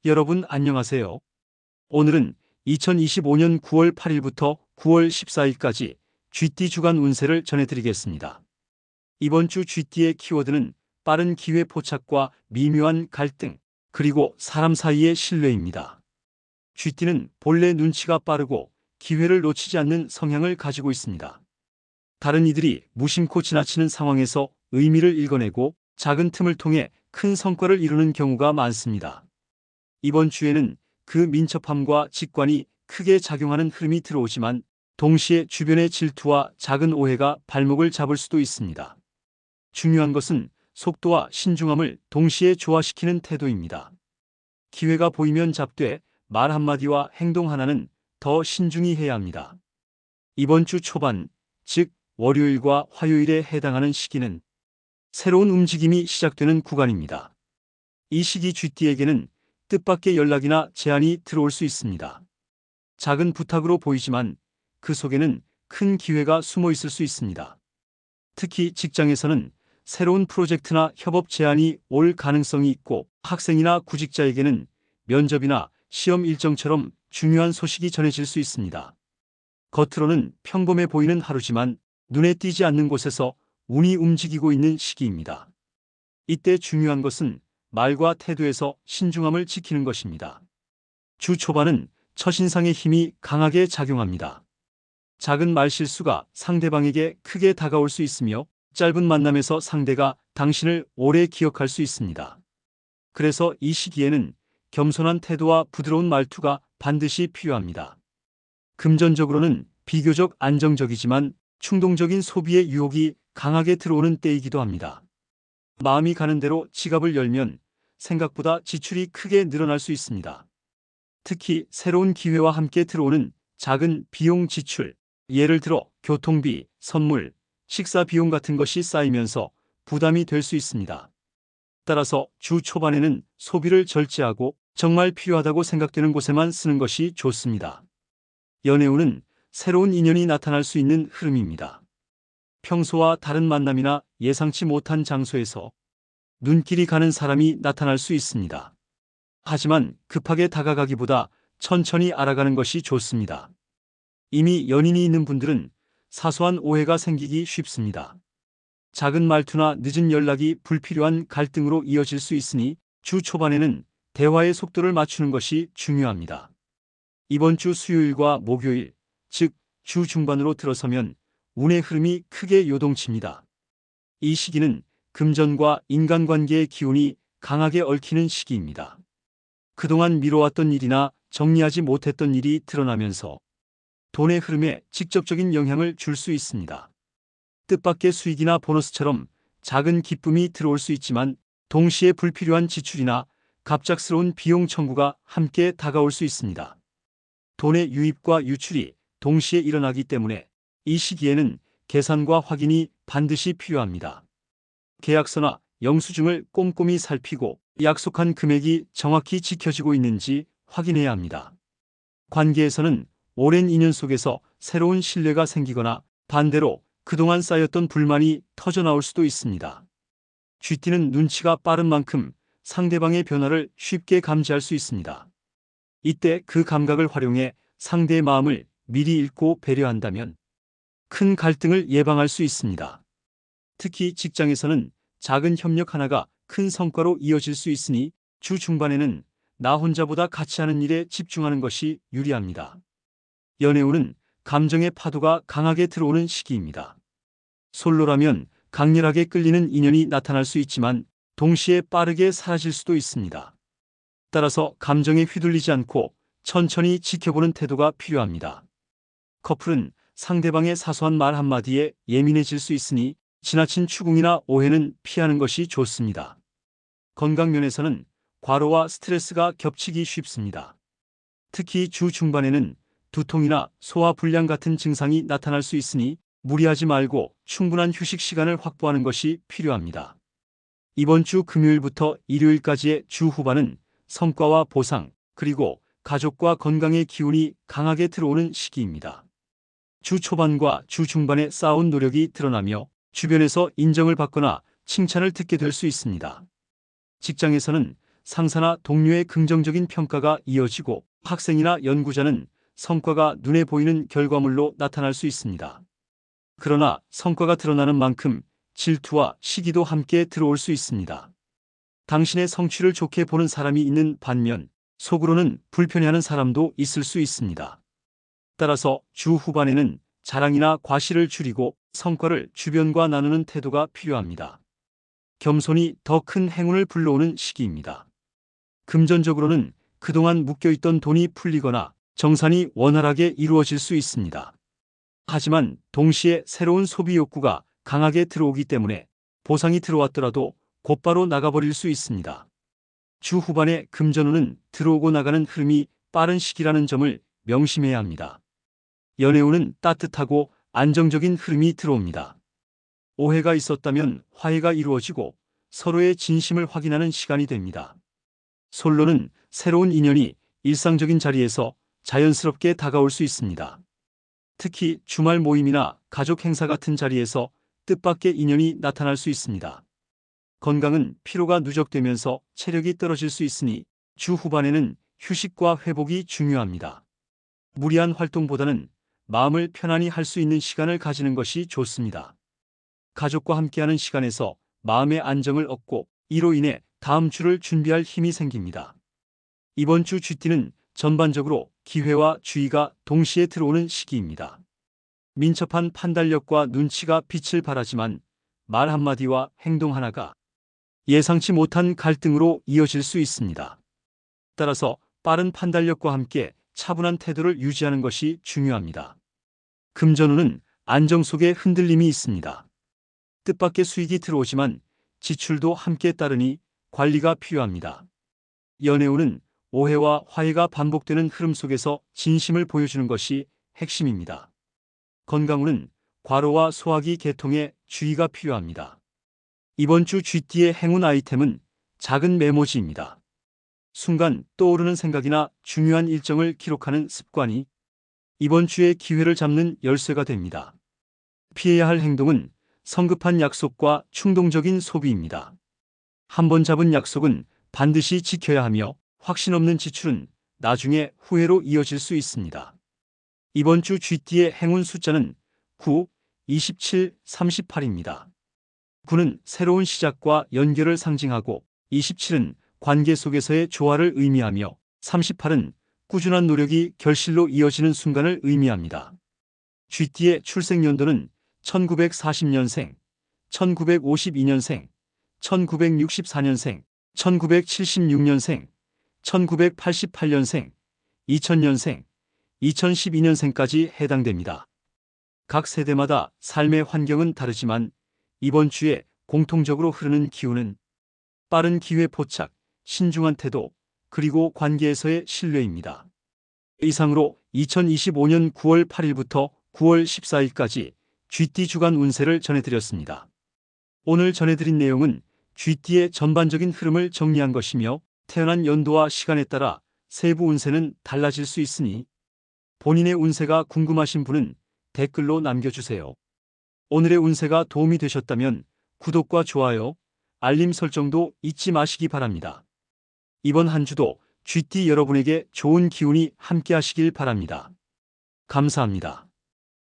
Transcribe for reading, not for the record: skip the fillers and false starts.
여러분 안녕하세요. 오늘은 2025년 9월 8일부터 9월 14일까지 쥐띠 주간 운세를 전해드리겠습니다. 이번 주 쥐띠의 키워드는 빠른 기회 포착과 미묘한 갈등, 그리고 사람 사이의 신뢰입니다. 쥐띠는 본래 눈치가 빠르고 기회를 놓치지 않는 성향을 가지고 있습니다. 다른 이들이 무심코 지나치는 상황에서 의미를 읽어내고 작은 틈을 통해 큰 성과를 이루는 경우가 많습니다. 이번 주에는 그 민첩함과 직관이 크게 작용하는 흐름이 들어오지만 동시에 주변의 질투와 작은 오해가 발목을 잡을 수도 있습니다. 중요한 것은 속도와 신중함을 동시에 조화시키는 태도입니다. 기회가 보이면 잡되 말 한마디와 행동 하나는 더 신중히 해야 합니다. 이번 주 초반, 즉 월요일과 화요일에 해당하는 시기는 새로운 움직임이 시작되는 구간입니다. 이 시기 쥐띠에게는 뜻밖의 연락이나 제안이 들어올 수 있습니다. 작은 부탁으로 보이지만 그 속에는 큰 기회가 숨어 있을 수 있습니다. 특히 직장에서는 새로운 프로젝트나 협업 제안이 올 가능성이 있고, 학생이나 구직자에게는 면접이나 시험 일정처럼 중요한 소식이 전해질 수 있습니다. 겉으로는 평범해 보이는 하루지만 눈에 띄지 않는 곳에서 운이 움직이고 있는 시기입니다. 이때 중요한 것은 말과 태도에서 신중함을 지키는 것입니다. 주 초반은 첫인상의 힘이 강하게 작용합니다. 작은 말실수가 상대방에게 크게 다가올 수 있으며 짧은 만남에서 상대가 당신을 오래 기억할 수 있습니다. 그래서 이 시기에는 겸손한 태도와 부드러운 말투가 반드시 필요합니다. 금전적으로는 비교적 안정적이지만 충동적인 소비의 유혹이 강하게 들어오는 때이기도 합니다. 마음이 가는 대로 지갑을 열면 생각보다 지출이 크게 늘어날 수 있습니다. 특히 새로운 기회와 함께 들어오는 작은 비용 지출, 예를 들어 교통비, 선물, 식사 비용 같은 것이 쌓이면서 부담이 될 수 있습니다. 따라서 주 초반에는 소비를 절제하고 정말 필요하다고 생각되는 곳에만 쓰는 것이 좋습니다. 연애운은 새로운 인연이 나타날 수 있는 흐름입니다. 평소와 다른 만남이나 예상치 못한 장소에서 눈길이 가는 사람이 나타날 수 있습니다. 하지만 급하게 다가가기보다 천천히 알아가는 것이 좋습니다. 이미 연인이 있는 분들은 사소한 오해가 생기기 쉽습니다. 작은 말투나 늦은 연락이 불필요한 갈등으로 이어질 수 있으니 주 초반에는 대화의 속도를 맞추는 것이 중요합니다. 이번 주 수요일과 목요일, 즉 주 중반으로 들어서면 운의 흐름이 크게 요동칩니다. 이 시기는 금전과 인간관계의 기운이 강하게 얽히는 시기입니다. 그동안 미뤄왔던 일이나 정리하지 못했던 일이 드러나면서 돈의 흐름에 직접적인 영향을 줄 수 있습니다. 뜻밖의 수익이나 보너스처럼 작은 기쁨이 들어올 수 있지만 동시에 불필요한 지출이나 갑작스러운 비용 청구가 함께 다가올 수 있습니다. 돈의 유입과 유출이 동시에 일어나기 때문에 이 시기에는 계산과 확인이 반드시 필요합니다. 계약서나 영수증을 꼼꼼히 살피고 약속한 금액이 정확히 지켜지고 있는지 확인해야 합니다. 관계에서는 오랜 인연 속에서 새로운 신뢰가 생기거나 반대로 그동안 쌓였던 불만이 터져나올 수도 있습니다. 쥐띠는 눈치가 빠른 만큼 상대방의 변화를 쉽게 감지할 수 있습니다. 이때 그 감각을 활용해 상대의 마음을 미리 읽고 배려한다면 큰 갈등을 예방할 수 있습니다. 특히 직장에서는 작은 협력 하나가 큰 성과로 이어질 수 있으니 주 중반에는 나 혼자보다 같이 하는 일에 집중하는 것이 유리합니다. 연애운은 감정의 파도가 강하게 들어오는 시기입니다. 솔로라면 강렬하게 끌리는 인연이 나타날 수 있지만 동시에 빠르게 사라질 수도 있습니다. 따라서 감정에 휘둘리지 않고 천천히 지켜보는 태도가 필요합니다. 커플은 상대방의 사소한 말 한마디에 예민해질 수 있으니 지나친 추궁이나 오해는 피하는 것이 좋습니다. 건강 면에서는 과로와 스트레스가 겹치기 쉽습니다. 특히 주 중반에는 두통이나 소화 불량 같은 증상이 나타날 수 있으니 무리하지 말고 충분한 휴식 시간을 확보하는 것이 필요합니다. 이번 주 금요일부터 일요일까지의 주 후반은 성과와 보상, 그리고 가족과 건강의 기운이 강하게 들어오는 시기입니다. 주 초반과 주 중반에 쌓아온 노력이 드러나며 주변에서 인정을 받거나 칭찬을 듣게 될 수 있습니다. 직장에서는 상사나 동료의 긍정적인 평가가 이어지고 학생이나 연구자는 성과가 눈에 보이는 결과물로 나타날 수 있습니다. 그러나 성과가 드러나는 만큼 질투와 시기도 함께 들어올 수 있습니다. 당신의 성취를 좋게 보는 사람이 있는 반면 속으로는 불편해하는 사람도 있을 수 있습니다. 따라서 주 후반에는 자랑이나 과시를 줄이고 성과를 주변과 나누는 태도가 필요합니다. 겸손이 더 큰 행운을 불러오는 시기입니다. 금전적으로는 그동안 묶여있던 돈이 풀리거나 정산이 원활하게 이루어질 수 있습니다. 하지만 동시에 새로운 소비 욕구가 강하게 들어오기 때문에 보상이 들어왔더라도 곧바로 나가버릴 수 있습니다. 주 후반에 금전운은 들어오고 나가는 흐름이 빠른 시기라는 점을 명심해야 합니다. 연애운은 따뜻하고 안정적인 흐름이 들어옵니다. 오해가 있었다면 화해가 이루어지고 서로의 진심을 확인하는 시간이 됩니다. 솔로는 새로운 인연이 일상적인 자리에서 자연스럽게 다가올 수 있습니다. 특히 주말 모임이나 가족 행사 같은 자리에서 뜻밖의 인연이 나타날 수 있습니다. 건강은 피로가 누적되면서 체력이 떨어질 수 있으니 주 후반에는 휴식과 회복이 중요합니다. 무리한 활동보다는 마음을 편안히 할 수 있는 시간을 가지는 것이 좋습니다. 가족과 함께하는 시간에서 마음의 안정을 얻고 이로 인해 다음 주를 준비할 힘이 생깁니다. 이번 주 쥐띠는 전반적으로 기회와 주의가 동시에 들어오는 시기입니다. 민첩한 판단력과 눈치가 빛을 발하지만 말 한마디와 행동 하나가 예상치 못한 갈등으로 이어질 수 있습니다. 따라서 빠른 판단력과 함께 차분한 태도를 유지하는 것이 중요합니다. 금전운은 안정 속에 흔들림이 있습니다. 뜻밖의 수익이 들어오지만 지출도 함께 따르니 관리가 필요합니다. 연애운은 오해와 화해가 반복되는 흐름 속에서 진심을 보여주는 것이 핵심입니다. 건강운은 과로와 소화기 계통에 주의가 필요합니다. 이번 주 쥐띠의 행운 아이템은 작은 메모지입니다. 순간 떠오르는 생각이나 중요한 일정을 기록하는 습관이 이번 주의 기회를 잡는 열쇠가 됩니다. 피해야 할 행동은 성급한 약속과 충동적인 소비입니다. 한번 잡은 약속은 반드시 지켜야 하며 확신 없는 지출은 나중에 후회로 이어질 수 있습니다. 이번 주 쥐띠의 행운 숫자는 9, 27, 38입니다. 9는 새로운 시작과 연결을 상징하고 27은 관계 속에서의 조화를 의미하며 38은 꾸준한 노력이 결실로 이어지는 순간을 의미합니다. 쥐띠의 출생연도는 1940년생, 1952년생, 1964년생, 1976년생, 1988년생, 2000년생, 2012년생까지 해당됩니다. 각 세대마다 삶의 환경은 다르지만 이번 주에 공통적으로 흐르는 기운은 빠른 기회 포착, 신중한 태도, 그리고 관계에서의 신뢰입니다. 이상으로 2025년 9월 8일부터 9월 14일까지 쥐띠 주간 운세를 전해드렸습니다. 오늘 전해드린 내용은 쥐띠의 전반적인 흐름을 정리한 것이며 태어난 연도와 시간에 따라 세부 운세는 달라질 수 있으니 본인의 운세가 궁금하신 분은 댓글로 남겨주세요. 오늘의 운세가 도움이 되셨다면 구독과 좋아요, 알림 설정도 잊지 마시기 바랍니다. 이번 한 주도 쥐띠 여러분에게 좋은 기운이 함께 하시길 바랍니다. 감사합니다.